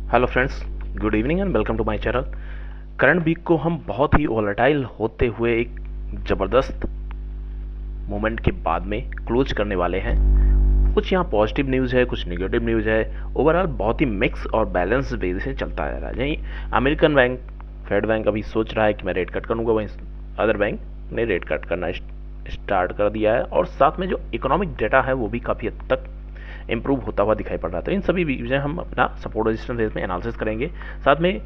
Hello friends, good evening and welcome to my channel. Current week को हम बहुत ही volatile होते हुए एक ज़बरदस्त मोमेंट के बाद में क्लोज करने वाले हैं। कुछ यहाँ पॉजिटिव न्यूज़ है, कुछ नेगेटिव न्यूज़ है। ओवरऑल बहुत ही मिक्स और बैलेंस वे से चलता जा रहा है। यहीं अमेरिकन बैंक, फेड बैंक अभी सोच रहा है कि मैं रेट कट करूँगा, वहीं अदर बैंक ने रेट कट करना स्टार्ट कर दिया है। और साथ में जो इकोनॉमिक डेटा है वो भी काफ़ी हद तक इंप्रूव होता हुआ दिखाई पड़ रहा था। इन सभी चीज़ें हम अपना सपोर्ट रेजिस्टेंस फेज में एनालिसिस करेंगे, साथ में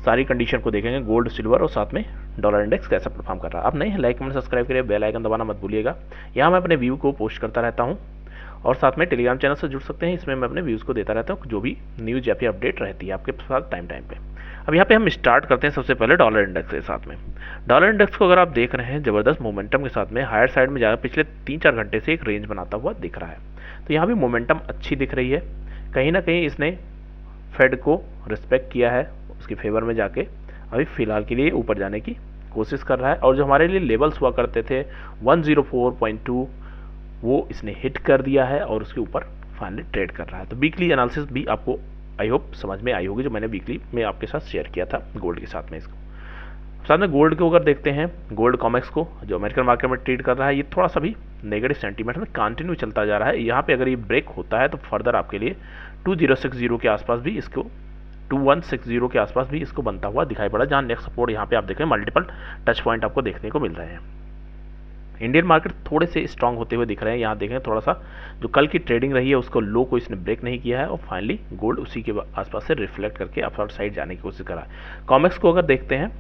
सारी कंडीशन को देखेंगे, गोल्ड, सिल्वर और साथ में डॉलर इंडेक्स कैसा परफॉर्म कर रहा है। आप नए हैं, लाइक कमेंट सब्सक्राइब करिए, बेल आइकन दबाना मत भूलिएगा। यहाँ मैं अपने व्यू को पोस्ट करता रहता हूँ और साथ में टेलीग्राम चैनल से जुड़ सकते हैं, इसमें मैं अपने व्यूज़ को देता रहता हूँ, जो भी न्यूज़ या फिर अपडेट रहती है आपके साथ टाइम टाइम पे। अब यहाँ पे हम स्टार्ट करते हैं सबसे पहले डॉलर इंडेक्स के साथ में। डॉलर इंडेक्स को अगर आप देख रहे हैं, ज़बरदस्त मोमेंटम के साथ में हायर साइड में ज़्यादा पिछले 3-4 घंटे से एक रेंज बनाता हुआ दिख रहा है। तो यहाँ भी मोमेंटम अच्छी दिख रही है। कहीं ना कहीं इसने फेड को रिस्पेक्ट किया है, उसके फेवर में जाके अभी फ़िलहाल के लिए ऊपर जाने की कोशिश कर रहा है। और जो हमारे लिए लेवल्स हुआ करते थे 104.2, वो इसने हिट कर दिया है और उसके ऊपर फाइनली ट्रेड कर रहा है। तो वीकली एनालिसिस भी आपको आई होप समझ में आई होगी, जो मैंने वीकली में आपके साथ शेयर किया था गोल्ड के साथ में। इसको साथ में गोल्ड को अगर देखते हैं, गोल्ड कॉमेक्स को जो अमेरिकन मार्केट में ट्रेड कर रहा है, ये थोड़ा सा भी नेगेटिव सेंटीमेंट में कंटिन्यू चलता जा रहा है। यहाँ पे अगर ये ब्रेक होता है तो फर्दर आपके लिए 2060 के आसपास भी इसको 2160 के आसपास भी इसको बनता हुआ दिखाई पड़ा, जहाँ नेक्स्ट सपोर्ट यहाँ पे आप देखें मल्टीपल टच पॉइंट आपको देखने को मिल रहे हैं। इंडियन मार्केट थोड़े से स्ट्रांग होते हुए दिख रहे हैं। यहाँ देखें थोड़ा सा जो कल की ट्रेडिंग रही है उसको लो को इसने ब्रेक नहीं किया है और फाइनली गोल्ड उसी के आसपास से रिफ्लेक्ट करके अपवर्ड साइड जाने की कोशिश कर रहा है। कॉमेक्स को अगर देखते हैं,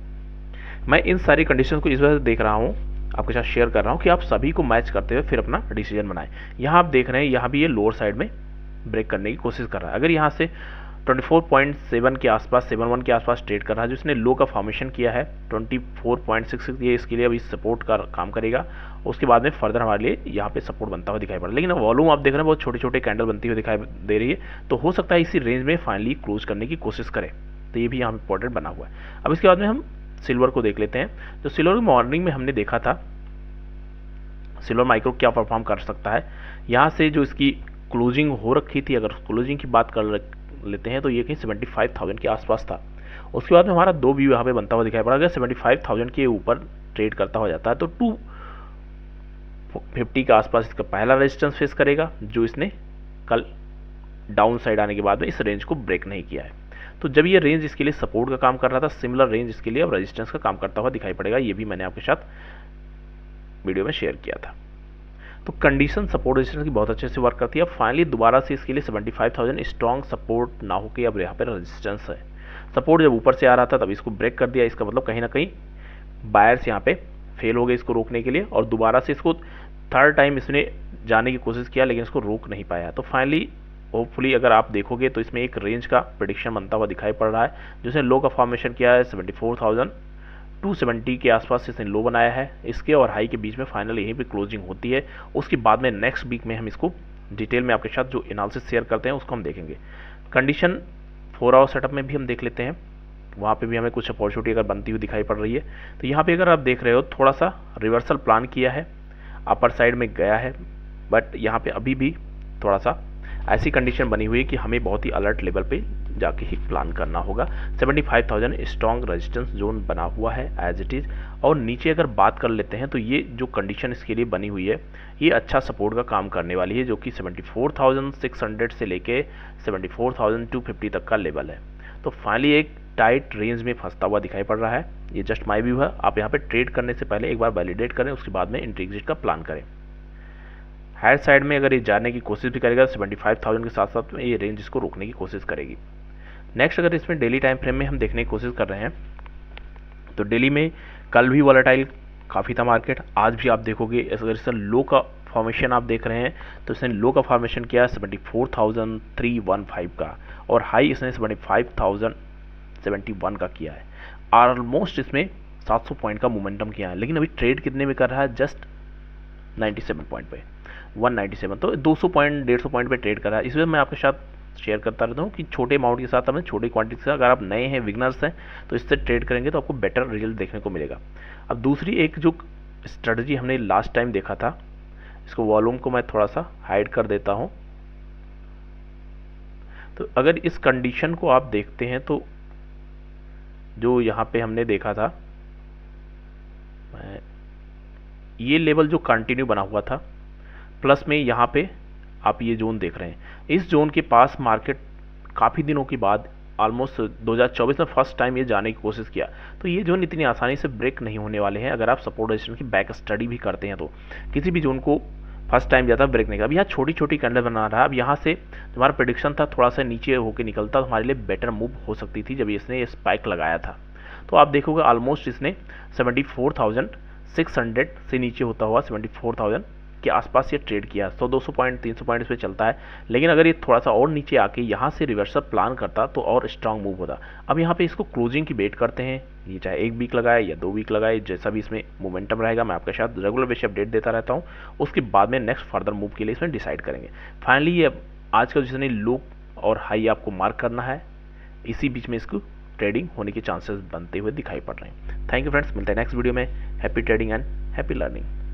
मैं इन सारी कंडीशन को इस वजह से देख रहा हूँ, आपके साथ शेयर कर रहा हूँ कि आप सभी को मैच करते हुए फिर अपना डिसीजन बनाएं। यहाँ आप देख रहे हैं, यहाँ भी ये लोअर साइड में ब्रेक करने की कोशिश कर रहा है। अगर यहाँ से 24.7 के आसपास, 71 के आसपास ट्रेड कर रहा है, जो इसने लो का फॉर्मेशन किया है 24.66, ये इसके लिए अभी सपोर्ट का काम करेगा। उसके बाद में फर्दर हमारे लिए यहाँ पे सपोर्ट बनता हुआ दिखाई पड़ रहा है। लेकिन वॉल्यूम आप देख रहे हैं बहुत छोटे छोटे कैंडल बनती हुई दिखाई दे रही है, तो हो सकता है इसी रेंज में फाइनली क्लोज करने की कोशिश करें। तो ये भी यहाँ इंपॉर्टेंट बना हुआ है। अब इसके बाद में हम सिल्वर को देख लेते हैं। तो सिल्वर मॉर्निंग में हमने देखा था सिल्वर माइक्रो क्या परफॉर्म कर सकता है। यहाँ से जो इसकी क्लोजिंग हो रखी थी, अगर क्लोजिंग की बात कर लेते हैं तो ये कहीं 75,000 के आसपास था। उसके बाद में हमारा दो व्यू यहाँ पे बनता हुआ दिखाई पड़ा। अगर 75,000 के ऊपर ट्रेड करता हो जाता है तो 250 के आसपास इसका पहला रेजिस्टेंस फेस करेगा, जो इसने कल डाउन साइड आने के बाद में इस रेंज को ब्रेक नहीं किया है। तो जब ये रेंज इसके लिए सपोर्ट का काम कर रहा था, सिमिलर रेंज इसके लिए अब रेजिस्टेंस का काम करता हुआ दिखाई पड़ेगा। ये भी मैंने आपके साथ वीडियो में शेयर किया था। तो कंडीशन सपोर्ट रेजिस्टेंस की बहुत अच्छे से वर्क करती है। अब फाइनली दोबारा से इसके लिए 75,000 स्ट्रॉन्ग सपोर्ट ना होकर अब यहाँ पर रेजिस्टेंस है। सपोर्ट जब ऊपर से आ रहा था तब इसको ब्रेक कर दिया। इसका मतलब कहीं ना कहीं बायर्स यहाँ पे फेल हो गए इसको रोकने के लिए, और दोबारा से इसको थर्ड टाइम इसने जाने की कोशिश किया लेकिन इसको रोक नहीं पाया। तो फाइनली होपफुली अगर आप देखोगे तो इसमें एक रेंज का प्रेडिक्शन बनता हुआ दिखाई पड़ रहा है, जिसने लो का फॉर्मेशन किया है 74,270 के आसपास इसने लो बनाया है। इसके और हाई के बीच में फाइनल यहीं पे क्लोजिंग होती है। उसके बाद में नेक्स्ट वीक में हम इसको डिटेल में आपके साथ जो एनालिसिस शेयर करते हैं उसको हम देखेंगे। कंडीशन 4 आवर सेटअप में भी हम देख लेते हैं, वहाँ पे भी हमें कुछ अपॉर्चुनिटी अगर बनती हुई दिखाई पड़ रही है। तो यहाँ पे अगर आप देख रहे हो थोड़ा सा रिवर्सल प्लान किया है, अपर साइड में गया है, बट यहाँ पे अभी भी थोड़ा सा ऐसी कंडीशन बनी हुई है कि हमें बहुत ही अलर्ट लेवल पे जाके ही प्लान करना होगा। 75,000 स्ट्रॉन्ग रेजिस्टेंस जोन बना हुआ है एज इट इज़। और नीचे अगर बात कर लेते हैं तो ये जो कंडीशन इसके लिए बनी हुई है, ये अच्छा सपोर्ट का काम करने वाली है, जो कि 74,600 से लेके 74,250 तक का लेवल है। तो फाइनली एक टाइट रेंज में फंसता हुआ दिखाई पड़ रहा है। ये जस्ट माई व्यू है। आप यहाँ पे ट्रेड करने से पहले एक बार वैलिडेट करें, उसके बाद में एंट्री एग्जिट का प्लान करें। हायर साइड में अगर ये जाने की कोशिश भी करेगा 75,000 के साथ साथ में ये रेंज इसको रोकने की कोशिश करेगी। नेक्स्ट अगर इसमें डेली टाइम फ्रेम में हम देखने की कोशिश कर रहे हैं तो डेली में कल भी वॉलेटाइल काफ़ी था मार्केट। आज भी आप देखोगे अगर इसका लो का फॉर्मेशन आप देख रहे हैं तो इसने लो का फॉर्मेशन किया 74,315 का, और हाई इसने 75,071 का किया है। ऑलमोस्ट इसमें 700 पॉइंट का मोमेंटम किया है, लेकिन अभी ट्रेड कितने में कर रहा है, जस्ट 97 पॉइंट पे, 197। तो 200 पॉइंट 150 पॉइंट पे ट्रेड कर रहा है। इसलिए मैं आपके साथ शेयर करता रहता हूँ कि छोटे अमाउंट के साथ हमें छोटी क्वांटिटी से, अगर आप नए हैं, बिगनर्स हैं, तो इससे ट्रेड करेंगे तो आपको बेटर रिजल्ट देखने को मिलेगा। अब दूसरी एक जो स्ट्रेटजी हमने लास्ट टाइम देखा था, इसको वॉल्यूम को मैं थोड़ा सा हाइड कर देता हूँ। तो अगर इस कंडीशन को आप देखते हैं तो जो यहाँ पे हमने देखा था, ये लेवल जो कंटिन्यू बना हुआ था, प्लस में यहाँ पे आप ये जोन देख रहे हैं, इस जोन के पास मार्केट काफ़ी दिनों के बाद ऑलमोस्ट 2024 में फर्स्ट टाइम ये जाने की कोशिश किया। तो ये जोन इतनी आसानी से ब्रेक नहीं होने वाले हैं। अगर आप सपोर्ट रेजिस्टेंस की बैक स्टडी भी करते हैं तो किसी भी जोन को फर्स्ट टाइम ज़्यादा ब्रेक नहीं कर। अब यहाँ छोटी छोटी कैंडल बना रहा है। अब यहाँ से हमारा प्रेडिक्शन था थोड़ा सा नीचे होकर निकलता तो हमारे लिए बेटर मूव हो सकती थी जब इसने स्पाइक लगाया था। तो आप देखोगे ऑलमोस्ट इसने 74,600 से नीचे होता हुआ 74,000 के आसपास ये ट्रेड किया। 100-200 पॉइंट 300 पॉइंट इस पे चलता है, लेकिन अगर ये थोड़ा सा और नीचे आके यहाँ से रिवर्सल प्लान करता तो और स्ट्रांग मूव होता। अब यहाँ पे इसको क्लोजिंग की वेट करते हैं, ये चाहे 1 वीक लगाए या 2 वीक लगाए, जैसा भी इसमें मोमेंटम रहेगा मैं आपके साथ रेगुलर बेस अपडेट देता रहता हूँ। उसके बाद में नेक्स्ट फर्दर मूव के लिए इसमें डिसाइड करेंगे। फाइनली ये आज का जिसने लो और हाई आपको मार्क करना है, इसी बीच में इसको ट्रेडिंग होने के चांसेस बनते हुए दिखाई पड़ रहे हैं। थैंक यू फ्रेंड्स, मिलते हैं नेक्स्ट वीडियो में। Happy trading and happy learning.